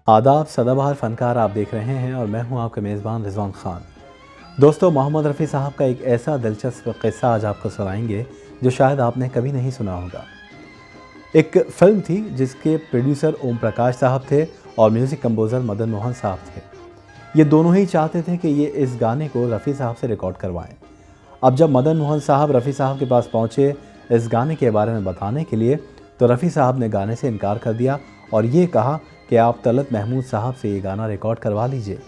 आदाब सदाबहार फ़नकार आप देख रहे हैं और मैं हूं आपका मेज़बान रिजवान ख़ान। दोस्तों, मोहम्मद रफ़ी साहब का एक ऐसा दिलचस्प क़िस्सा आज आपको सुनाएंगे जो शायद आपने कभी नहीं सुना होगा। एक फ़िल्म थी जिसके प्रोड्यूसर ओम प्रकाश साहब थे और म्यूज़िक कंपोज़र मदन मोहन साहब थे। ये दोनों ही चाहते थे कि ये इस गाने को रफ़ी साहब से रिकॉर्ड करवाएं। अब जब मदन मोहन साहब रफ़ी साहब के पास पहुँचे इस गाने के बारे में बताने के लिए, तो रफ़ी साहब ने गाने से इनकार कर दिया और ये कहा कि आप तलत महमूद साहब से ये गाना रिकॉर्ड करवा लीजिए।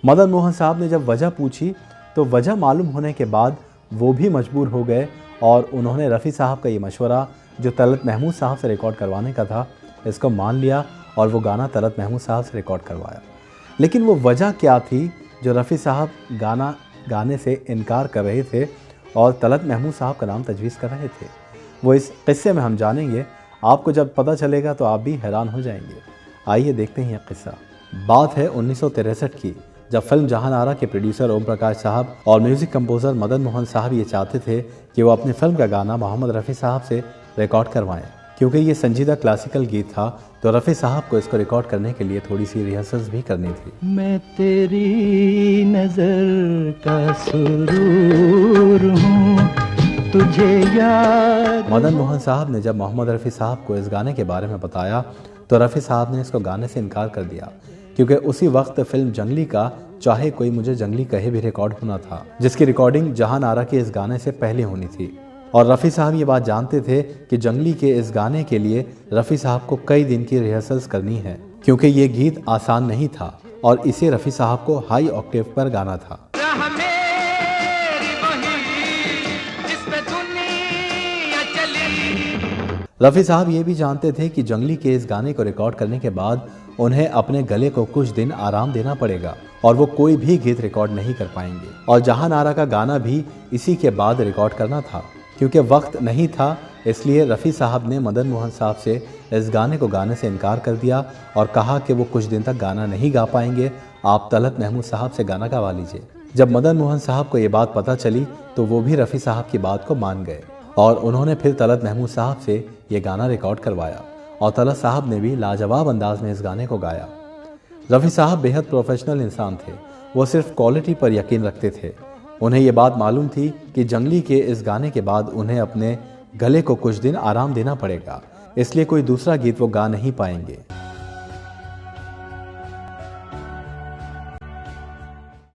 मदन मोहन साहब ने जब वजह पूछी तो वजह मालूम होने के बाद वो भी मजबूर हो गए और उन्होंने रफ़ी साहब का ये मशवरा जो तलत महमूद साहब से रिकॉर्ड करवाने का था, इसको मान लिया और वो गाना तलत महमूद साहब से रिकॉर्ड करवाया। लेकिन वो वजह क्या थी जो रफ़ी साहब गाने से इनकार कर रहे थे और तलत महमूद साहब का नाम तजवीज़ कर रहे थे, वो इस किस्से में हम जानेंगे। आपको जब पता चलेगा तो आप भी हैरान हो जाएंगे। आइए देखते हैं यह किस्सा। बात है 1963 की, जब फिल्म जहान आरा के प्रोड्यूसर ओम प्रकाश साहब और म्यूज़िक कंपोज़र मदन मोहन साहब ये चाहते थे कि वो अपनी फिल्म का गाना मोहम्मद रफ़ी साहब से रिकॉर्ड करवाएं। क्योंकि ये संजीदा क्लासिकल गीत था तो रफ़ी साहब को इसको रिकॉर्ड करने के लिए थोड़ी सी रिहर्सल्स भी करनी थी। मैं तेरी नज़र का सुरूर हूँ, तुझे याद। मदन मोहन साहब ने जब मोहम्मद रफ़ी साहब को इस गाने के बारे में बताया तो रफ़ी साहब ने इसको गाने से इनकार कर दिया, क्योंकि उसी वक्त फिल्म जंगली का चाहे कोई मुझे जंगली कहे भी रिकॉर्ड होना था, जिसकी रिकॉर्डिंग जहान आरा के इस गाने से पहले होनी थी। और रफ़ी साहब ये बात जानते थे कि जंगली के इस गाने के लिए रफ़ी साहब को कई दिन की रिहर्सल्स करनी है, क्योंकि ये गीत आसान नहीं था और इसे रफ़ी साहब को हाई ऑक्टेव पर गाना था। रफ़ी साहब ये भी जानते थे कि जंगली के इस गाने को रिकॉर्ड करने के बाद उन्हें अपने गले को कुछ दिन आराम देना पड़ेगा और वो कोई भी गीत रिकॉर्ड नहीं कर पाएंगे। और जहान आरा का गाना भी इसी के बाद रिकॉर्ड करना था। क्योंकि वक्त नहीं था, इसलिए रफ़ी साहब ने मदन मोहन साहब से इस गाने को गाने से इनकार कर दिया और कहा कि वो कुछ दिन तक गाना नहीं गा पाएंगे, आप तलत महमूद साहब से गाना गवा लीजिए। जब मदन मोहन साहब को ये बात पता चली तो वो भी रफ़ी साहब की बात को मान गए और उन्होंने फिर तलत महमूद साहब से ये गाना रिकॉर्ड करवाया और तलत साहब ने भी लाजवाब अंदाज में इस गाने को गाया। रफ़ी साहब बेहद प्रोफेशनल इंसान थे, वो सिर्फ क्वालिटी पर यकीन रखते थे। उन्हें ये बात मालूम थी कि जंगली के इस गाने के बाद उन्हें अपने गले को कुछ दिन आराम देना पड़ेगा, इसलिए कोई दूसरा गीत वो गा नहीं पाएंगे।